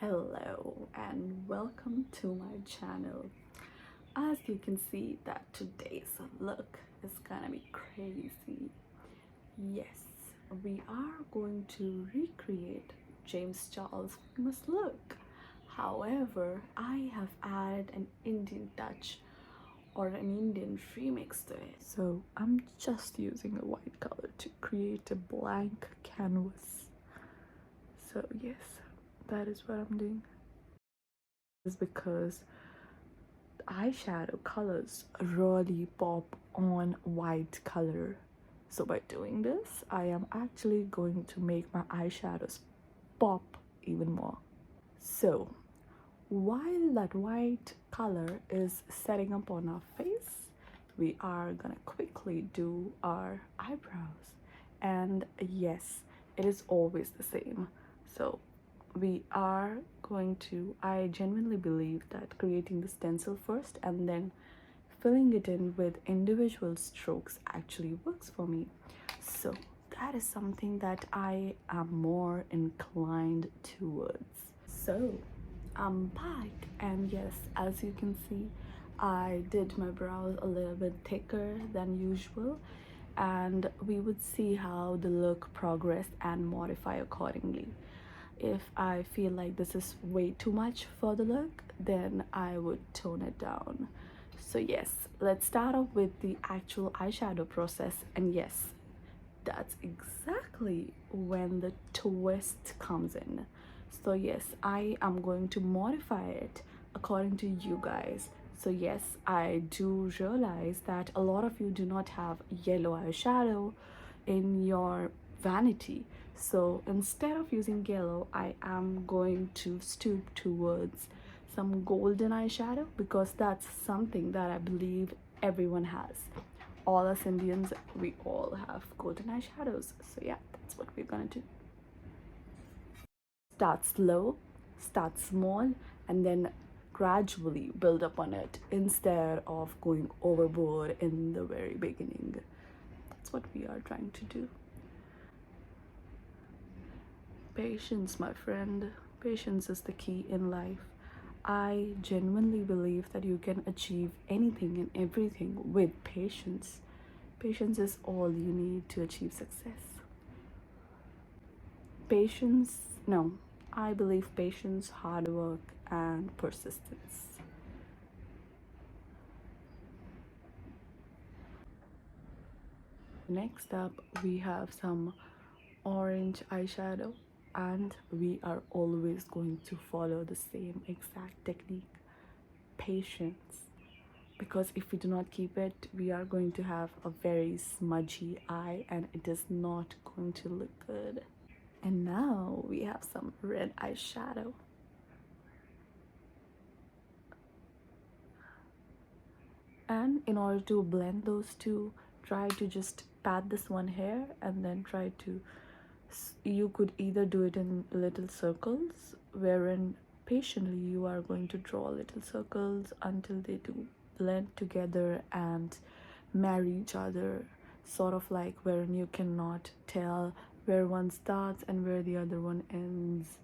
Hello and welcome to my channel. As you can see that today's look is gonna be crazy. Yes, we are going to recreate James Charles' famous look. However, I have added an Indian touch or an Indian remix to it. So I'm just using a white color to create a blank canvas. So yes, that is what I'm doing. Is because eyeshadow colors really pop on white color. So by doing this, I am actually going to make my eyeshadows pop even more. So while that white color is setting up on our face, we are gonna quickly do our eyebrows. And yes, it is always the same. So we are going to, I genuinely believe that creating the stencil first and then filling it in with individual strokes actually works for me. So that is something that I am more inclined towards. So I'm back, and yes, as you can see, I did my brows a little bit thicker than usual, and we would see how the look progress and modify accordingly. If I feel like this is way too much for the look, then I would tone it down. So yes, let's start off with the actual eyeshadow process. And yes, that's exactly when the twist comes in. So yes, I am going to modify it according to you guys. So yes, I do realize that a lot of you do not have yellow eyeshadow in your vanity. So instead of using yellow, I am going to stoop towards some golden eyeshadow because that's something that I believe everyone has. All us Indians, we all have golden eyeshadows. So yeah, that's what we're gonna do. Start slow, start small, and then gradually build up on it instead of going overboard in the very beginning. That's what we are trying to do. Patience, my friend. Patience is the key in life. I genuinely believe that you can achieve anything and everything with patience. Patience is all you need to achieve success. Patience, no, I believe patience, hard work, and persistence. Next up, we have some orange eyeshadow, and we are always going to follow the same exact technique, patience, because if we do not keep it, we are going to have a very smudgy eye and it is not going to look good. And now we have some red eyeshadow. And in order to blend those two, try to just pat this one here and then try to, you could either do it in little circles, wherein patiently you are going to draw little circles until they do blend together and marry each other, sort of like wherein you cannot tell where one starts and where the other one ends.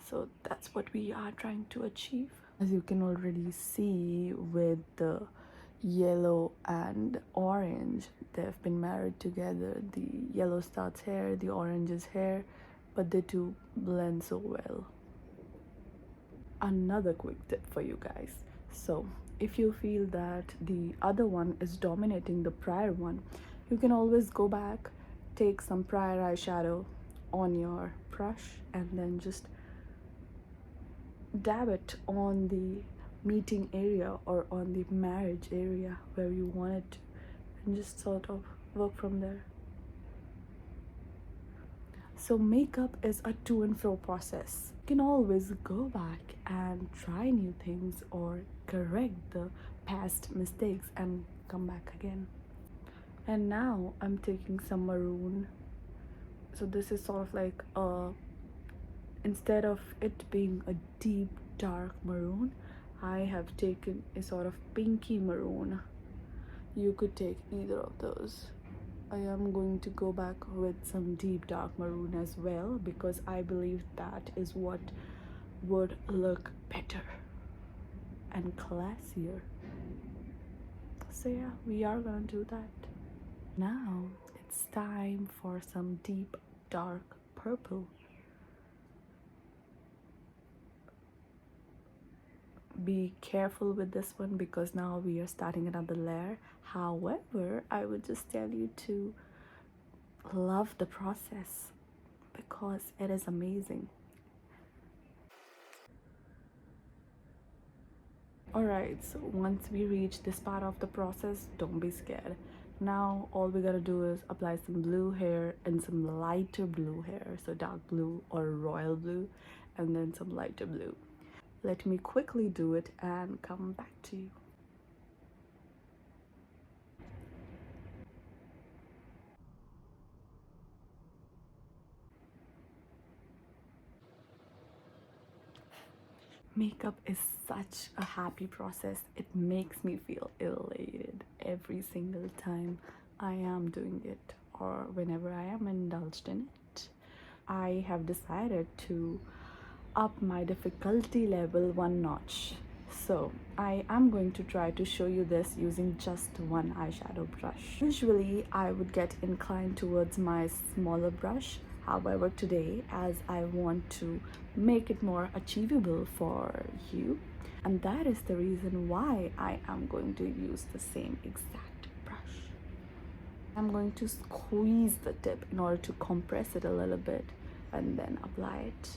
So that's what we are trying to achieve. As you can already see with the yellow and orange, they've been married together. The yellow starts here, the orange is here, but they do blend so well. Another quick tip for you guys. So if you feel that the other one is dominating the prior one, you can always go back, take some prior eyeshadow on your brush and then just dab it on the meeting area or on the marriage area where you want it to, and just sort of work from there. So makeup is a to and fro process. You can always go back and try new things or correct the past mistakes and come back again. And now I'm taking some maroon. So this is sort of like instead of it being a deep dark maroon, I have taken a sort of pinky maroon. You could take either of those. I am going to go back with some deep dark maroon as well because I believe that is what would look better and classier. So yeah, we are gonna do that. Now it's time for some deep dark purple. Be careful with this one because now we are starting another layer. However, I would just tell you to love the process because it is amazing. Alright, so once we reach this part of the process, don't be scared. Now all we gotta do is apply some blue hair and some lighter blue hair, so dark blue or royal blue, and then some lighter blue. Let me quickly do it and come back to you. Makeup is such a happy process. It makes me feel elated every single time I am doing it or whenever I am indulged in it. I have decided to up my difficulty level one notch. So I am going to try to show you this using just one eyeshadow brush. Usually I would get inclined towards my smaller brush. However, today, as I want to make it more achievable for you, and that is the reason why I am going to use the same exact brush. I'm going to squeeze the tip in order to compress it a little bit and then apply it.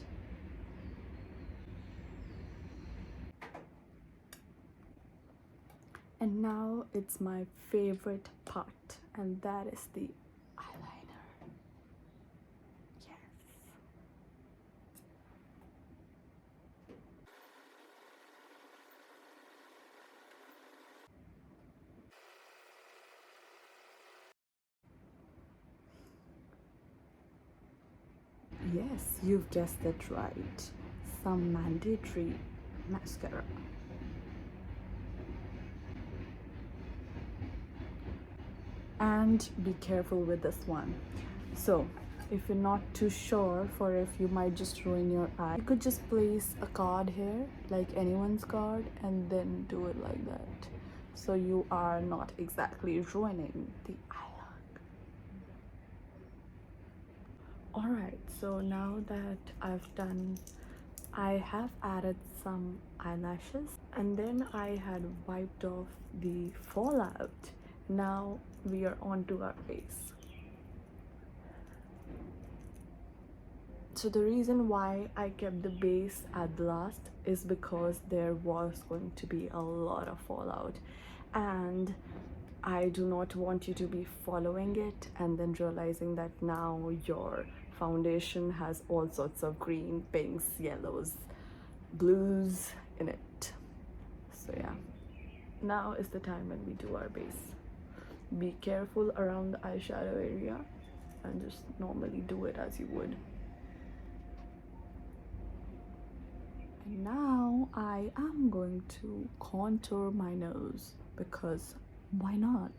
And now it's my favorite part, and that is the eyeliner. Yes. Yes, you've guessed it right. Some mandatory mascara. And be careful with this one. So if you're not too sure for if you might just ruin your eye, you could just place a card here, like anyone's card, and then do it like that, so you are not exactly ruining the eye look. All right, so now that I have added some eyelashes, and then I had wiped off the fallout. Now we are on to our base. So the reason why I kept the base at last is because there was going to be a lot of fallout, and I do not want you to be following it and then realizing that now your foundation has all sorts of green, pinks, yellows, blues in it. So yeah, now is the time when we do our base. Be careful around the eyeshadow area and just normally do it as you would. And now I am going to contour my nose because why not?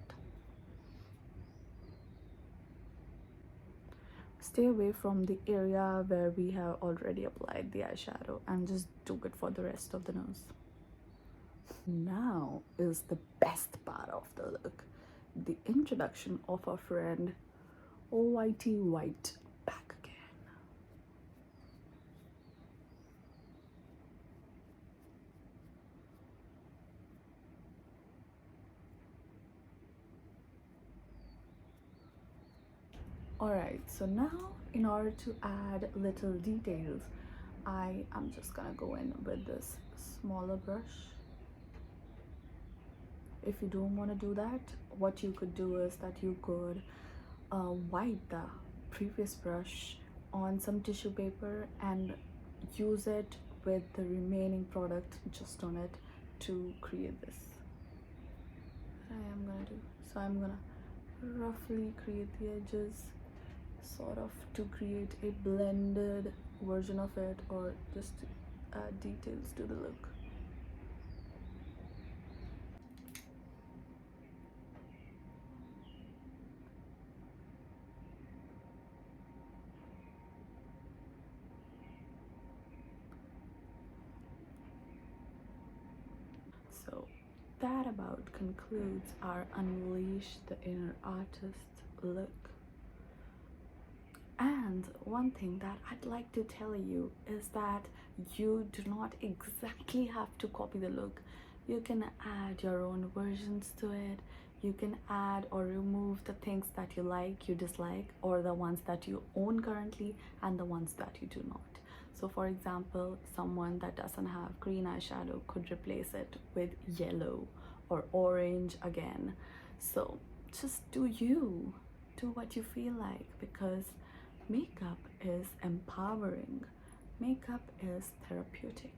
Stay away from the area where we have already applied the eyeshadow and just do it for the rest of the nose. Now is the best part of the look, the introduction of our friend Whitey White back again. Alright, so now in order to add little details, I am just gonna go in with this smaller brush. If you don't want to do that, what you could do is that you could wipe the previous brush on some tissue paper and use it with the remaining product just on it to create this. I am gonna do. So I'm gonna roughly create the edges, sort of to create a blended version of it, or just to add details to the look. So that about concludes our Unleash the Inner Artist look. And one thing that I'd like to tell you is that you do not exactly have to copy the look. You can add your own versions to it. You can add or remove the things that you like, you dislike, or the ones that you own currently and the ones that you do not. So for example, someone that doesn't have green eyeshadow could replace it with yellow or orange again. So just do you, do what you feel like, because makeup is empowering. Makeup is therapeutic.